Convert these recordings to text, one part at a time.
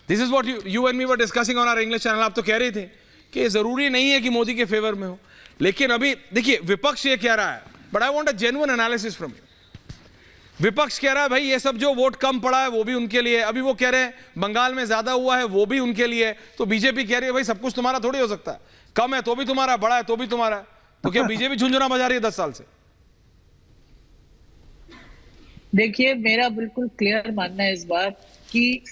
This is what you and me were discussing on our English channel. आप तो कह रहे थे कि जरूरी नहीं है कि मोदी के फेवर में हो, लेकिन अभी देखिए विपक्ष ये कह रहा है, but I want a genuine analysis from you. विपक्ष कह रहा है भाई ये सब जो वोट कम पड़ा है वो भी उनके लिए, अभी वो कह रहे हैं बंगाल में ज्यादा हुआ है वो भी उनके लिए, तो बीजेपी कह रही है भाई सब कुछ तुम्हारा थोड़ी हो सकता है, कम है तो भी तुम्हारा, बड़ा है तो भी तुम्हारा है। तो क्या बीजेपी झुंझुना बजा रही है 10 साल से? देखिए मेरा बिल्कुल क्लियर मानना है इस बार कि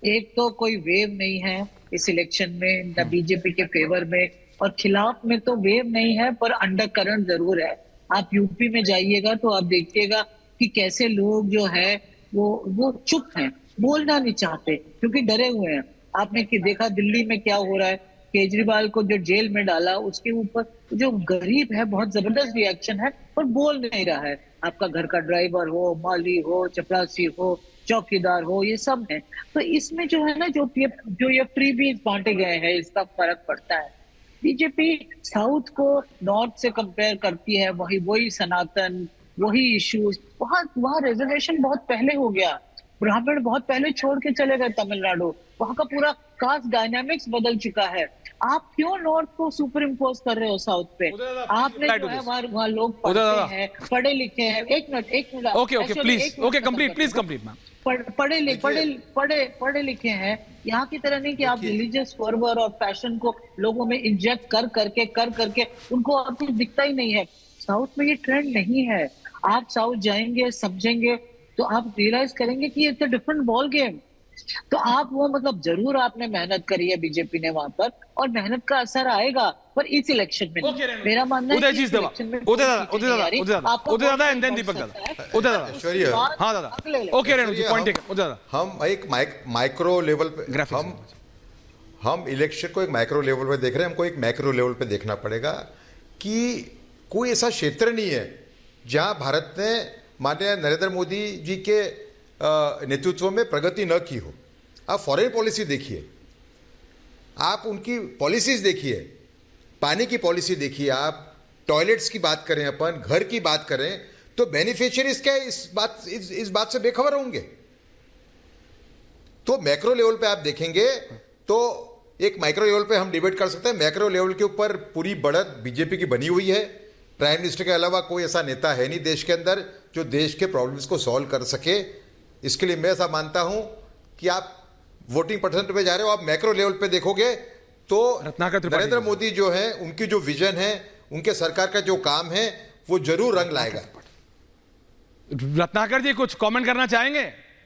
एक तो कोई वेव नहीं है इस इलेक्शन में, न बीजेपी के फेवर में और खिलाफ में तो वेव नहीं है, पर अंडर करंट जरूर है। आप यूपी में जाइएगा तो आप देखिएगा कि कैसे लोग जो है वो चुप हैं, बोलना नहीं चाहते क्योंकि डरे हुए हैं। आपने देखा दिल्ली में क्या हो रहा है, केजरीवाल को जो जेल में डाला उसके ऊपर जो गरीब है बहुत जबरदस्त रिएक्शन है, पर बोल नहीं रहा है। आपका घर का ड्राइवर हो, माली हो, चपरासी हो, चौकीदार हो, ये सब है। तो इसमें जो है ना जो ये फ्रीबीज बांटे गए हैं इसका फर्क पड़ता है। बीजेपी साउथ को नॉर्थ से कंपेयर करती है, वही सनातन, वही इश्यूज, वहाँ रिजर्वेशन बहुत पहले हो गया, ब्राह्मण बहुत पहले छोड़ के चले गए तमिलनाडु, वहां का पूरा कास्ट डायनामिक्स बदल चुका है। आप क्यों नॉर्थ को सुपर इम्पोज कर रहे हो साउथ पे? आपने जो है वहाँ लोग पढ़ते हैं, पढ़े लिखे हैं। एक minute okay please, okay complete, please complete ma'am. पढ़े लिखे हैं, यहाँ की तरह नहीं कि आप रिलीजियस फर्वर और पैशन को लोगों में इंजेक्ट कर करके उनको अब कुछ दिखता ही नहीं है। साउथ में ये ट्रेंड नहीं है। आप साउथ जाएंगे, समझेंगे तो आप रियलाइज करेंगे कि it's a different ball game. तो आप वो मतलब जरूर आपने मेहनत करी है बीजेपी ने वहां पर, और मेहनत का असर आएगा, पर इस इलेक्शन में मेरा मानना है कि इलेक्शन में हम एक माइक्रो लेवल पे हम इलेक्शन को एक माइक्रो लेवल पे देख रहे हैं। हमको एक मैक्रो लेवल पे देखना पड़ेगा कि कोई ऐसा क्षेत्र नहीं है जहां भारत ने माननीय नरेंद्र मोदी जी के नेतृत्व में प्रगति न की हो। आप फॉरेन पॉलिसी देखिए, आप उनकी पॉलिसीज देखिए, पानी की पॉलिसी देखिए, आप टॉयलेट्स की बात करें, अपन घर की बात करें, तो बेनिफिशियरीज क्या इस बात से बेखबर होंगे। तो मैक्रो लेवल पे आप देखेंगे तो एक माइक्रो लेवल पे हम डिबेट कर सकते हैं, मैक्रो लेवल के ऊपर पूरी बढ़त बीजेपी की बनी हुई है। प्राइम मिनिस्टर के अलावा कोई ऐसा नेता है नहीं देश के अंदर जो देश के प्रॉब्लम्स को सॉल्व कर सके। इसके लिए मैं ऐसा मानता हूं कि आप वोटिंग परसेंट पे जा रहे हो, आप मैक्रो लेवल पे देखोगे तो नरेंद्र मोदी जो है, उनकी जो विजन है, उनके सरकार का जो काम है, वो जरूर रंग लाएगा। रत्नाकर जी कुछ कमेंट करना चाहेंगे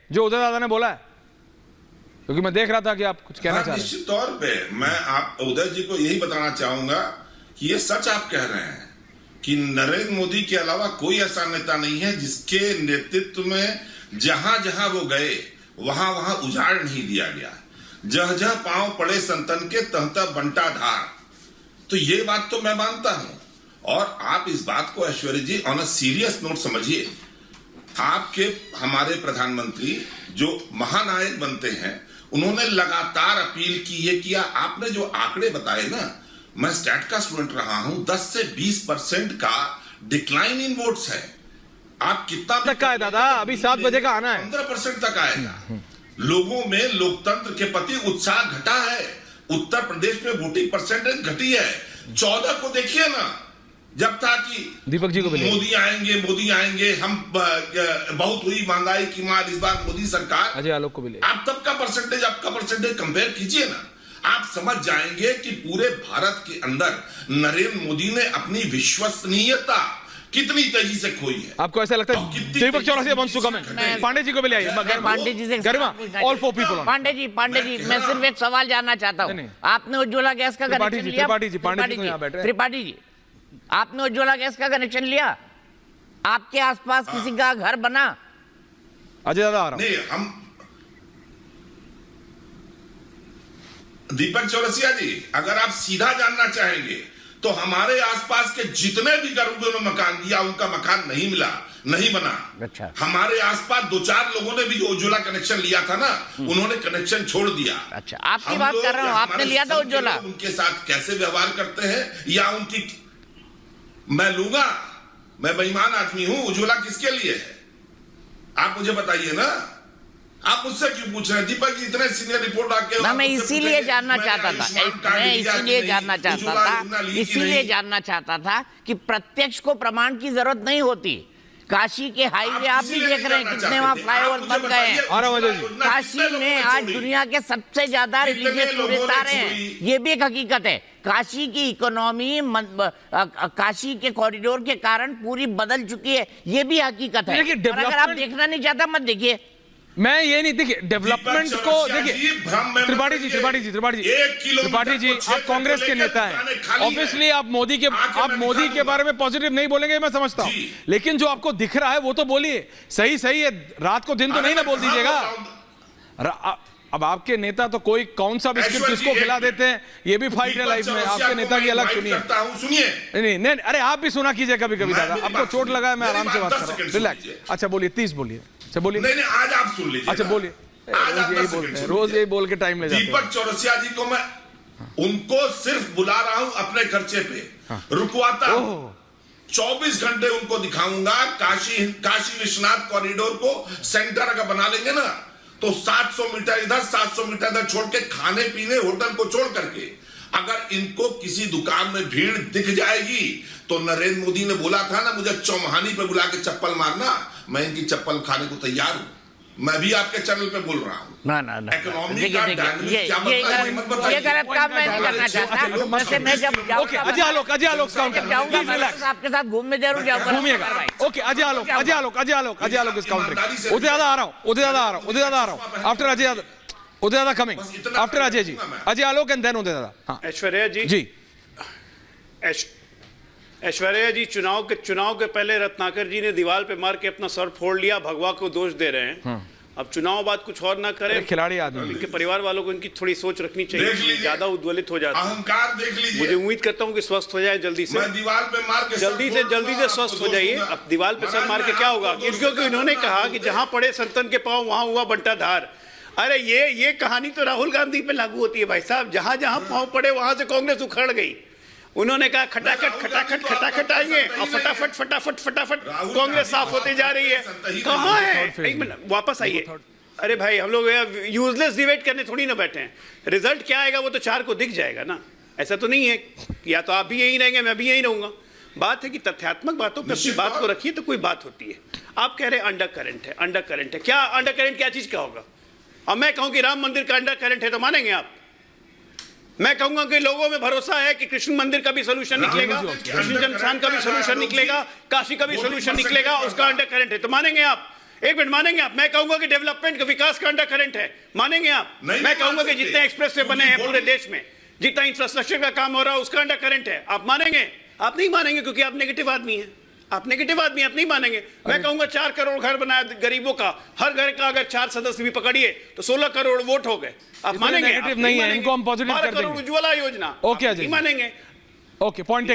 जो उदय दादा ने बोला है? क्योंकि मैं देख रहा था कि आप कुछ कहना चाह रहे हैं। निश्चित तौर पे मैं आप उदय जी को यही बताना चाहूंगा कि ये सच आप कह रहे हैं कि नरेंद्र मोदी के अलावा कोई ऐसा नेता नहीं है जिसके नेतृत्व में जहां जहां वो गए वहां वहां उजाड़ नहीं दिया गया। जह जह पांव पड़े संतन के तह तह बंटा धार। तो ये बात तो मैं मानता हूं। और आप इस बात को ऐश्वर्य जी ऑन अ सीरियस नोट समझिए, आपके हमारे प्रधानमंत्री जो महानायक बनते हैं, उन्होंने लगातार अपील की है किया। आपने जो आंकड़े बताए ना, मैं स्टैट का स्टूडेंट रहा हूं, 10 से 20% का डिक्लाइन इन वोट्स है। आप कितना तक का है दादा? अभी 7 बजे का आना है। 15% तक आएगा। लोगों में लोकतंत्र के प्रति उत्साह घटा है। उत्तर प्रदेश में वोटिंग परसेंटेज घटी है। 14 को देखिए ना, जब था कि दीपक जी को मोदी आएंगे, हम बहुत हुई महंगाई की मार, इस बार मोदी सरकार, अजय आलोक को भी आप तब का परसेंटेज, आपका परसेंटेज कंपेयर कीजिए ना, आप समझ जाएंगे कि पूरे भारत के अंदर नरेंद्र मोदी ने अपनी विश्वसनीयता कितनी तेजी से खोई है। आपको ऐसा लगता है? Deepak Chaurasia wants to comment. Pandey ji को भी ले आइए। पांडे जी से all four people. Pandey ji मैं सिर्फ एक सवाल जानना चाहता हूँ। आपने उज्ज्वला गैस का कनेक्शन लिया? त्रिपाठी जी, आपने उज्ज्वला गैस का कनेक्शन लिया? आपके आसपास किसी का घर बना? अजय दादा आ रहा नहीं, हम दीपक चौरसिया जी, अगर आप सीधा जानना चाहेंगे तो हमारे आसपास के जितने भी गरीबों ने मकान दिया, उनका मकान नहीं मिला, नहीं बना। अच्छा। हमारे आसपास 2-4 लोगों ने भी जो उज्ज्वला कनेक्शन लिया था ना, उन्होंने कनेक्शन छोड़ दिया। अच्छा, आपकी बात कर रहा हूं, आपने लिया था उज्ज्वला? उनके साथ कैसे व्यवहार करते हैं या उनकी, मैं लूंगा, मैं बेईमान आदमी हूं। उज्ज्वला किसके लिए है आप मुझे बताइए ना। आप मुझसे क्यों पूछ रहे हैं? दीपक जी इतने सीनियर रिपोर्ट आके ना, मैं इसीलिए जानना चाहता था, मैं इसीलिए जानना चाहता था, इसीलिए जानना चाहता था कि प्रत्यक्ष को प्रमाण की जरूरत नहीं होती। काशी के हाईवे आप भी देख रहे हैं कितने वहां फ्लाईओवर बन गए हैं। काशी में आज दुनिया के सबसे ज्यादा रिलीजियस टूरिस्ट आ रहे हैं, ये भी एक हकीकत है। काशी की इकोनॉमी काशी के कॉरिडोर के कारण पूरी बदल चुकी है, ये भी हकीकत है। और अगर आप देखना नहीं चाहता मत देखिए। मैं ये नहीं, देखिए डेवलपमेंट को देखिए त्रिपाठी जी आप कांग्रेस के नेता हैं, ऑब्वियसली आप मोदी के बारे में पॉजिटिव नहीं बोलेंगे, मैं समझता हूं, लेकिन जो आपको दिख रहा है वो तो बोलिए। सही है, रात को दिन तो नहीं ना बोल दीजिएगा। अब आपके नेता तो कोई कौन सा बिस्किट किसको खिला देते हैं, ये भी फाइट है लाइफ में। आपके नेता की अलग सुनिए। नहीं, अरे आप भी सुना कीजिए कभी दादा, आपको चोट लगा है, मैं आराम से बात कर रहा हूं, रिलैक्स। अच्छा बोलिए, 30 बोलिए। अच्छा बोलिए। नहीं, आज आप सुन लीजिए। अच्छा बोलिए। रोज यही बोल के टाइम ले जाते हैं। दीपक चौरसिया जी को मैं उनको सिर्फ बुला रहा हूं अपने खर्चे पे, रुकवाता हूं। 24 घंटे उनको दिखाऊंगा। काशी विश्वनाथ कॉरिडोर को सेंटर अगर बना लेंगे ना, तो 700 मीटर इधर 700 मीटर इधर छोड़ के, खाने पीने होटल को छोड़ करके, अगर इनको किसी दुकान में भीड़ दिख जाएगी तो नरेंद्र मोदी ने बोला था ना, मुझे चौमहानी पे बुला के चप्पल मारना, मैं इनकी चप्पल खाने को तैयार हूं। मैं भी आपके चैनल पे बोल रहा हूं। ना इकोनॉमी का ये गलत काम मैं नहीं करना चाहता। मैं जब ओके अजय आलोक जाऊंगा आपके साथ घूमने जरूर जाऊंगा, घूमिएगा। Okay Ajay Alok is countering. Uday Dada आ रहा हूं after Ajay Yadav, Uday Dada coming after Ajay ji, Ajay Alok and then Uday Dada. Aishwarya जी ऐश्वर्या जी चुनाव के पहले रत्नाकर जी ने दीवार पे मार के अपना सर फोड़ लिया, भगवा को दोष दे रहे हैं। अब चुनाव बाद कुछ और ना करें, खिलाड़ी आदमी, इनके परिवार वालों को इनकी थोड़ी सोच रखनी चाहिए, ज्यादा उद्वेलित हो जाता है। अहंकार देख लीजिए। मुझे उम्मीद करता हूँ कि स्वस्थ हो जाए जल्दी से, दीवार पे मार के जल्दी से स्वस्थ हो जाइए। अब दीवार पे सर मार के क्या होगा, क्योंकि इन्होंने कहा कि जहां पड़े संतन के पांव वहां हुआ बंटाधार। अरे ये कहानी तो राहुल गांधी पे लागू होती है भाई साहब। जहां पांव पड़े वहां से कांग्रेस उखड़ गई। उन्होंने कहा खटाखट आएंगे और फटाफट कांग्रेस साफ होती जा रही है। कहाँ है? एक मिनट वापस आइए। अरे भाई हम लोग यूजलेस डिबेट करने थोड़ी ना बैठे हैं। रिजल्ट क्या आएगा वो तो 4 को दिख जाएगा ना। ऐसा तो नहीं है या तो आप भी यही रहेंगे मैं भी यही रहूंगा। बात है कि तथ्यात्मक बातों पे अपनी बात को रखिए तो कोई बात होती है। आप कह रहे हैं अंडर करंट है। क्या अंडर करंट क्या चीज का होगा? अब मैं कहूं कि राम मंदिर का अंडर करंट है तो मानेंगे आप? मैं कहूंगा कि लोगों में भरोसा है कि कृष्ण मंदिर का भी सोल्यूशन निकलेगा, कृष्ण जन्मस्थान का भी सोल्यूशन निकलेगा, काशी का भी सोल्यूशन निकलेगा, उसका अंडर करंट है तो मानेंगे आप? एक मिनट मानेंगे आप? मैं कहूंगा कि डेवलपमेंट का विकास का अंडर करंट है, मानेंगे आप? मैं कहूंगा कि जितने एक्सप्रेस वे बने हैं पूरे देश में, जितना इंफ्रास्ट्रक्चर का काम हो रहा है उसका अंडर करंट है, आप मानेंगे? आप नहीं मानेंगे क्योंकि आप नेगेटिव आदमी हैं। आप नहीं मानेंगे। मैं कहूंगा 4 करोड़ घर बनाया गरीबों का, हर घर का अगर 4 सदस्य भी पकड़िए तो 16 करोड़ वोट हो गए। आप मानेंगे? नहीं है, इनको हम पॉजिटिव कर देंगे। 12 करोड़ उज्ज्वला योजना, ओके नहीं मानेंगे? Okay point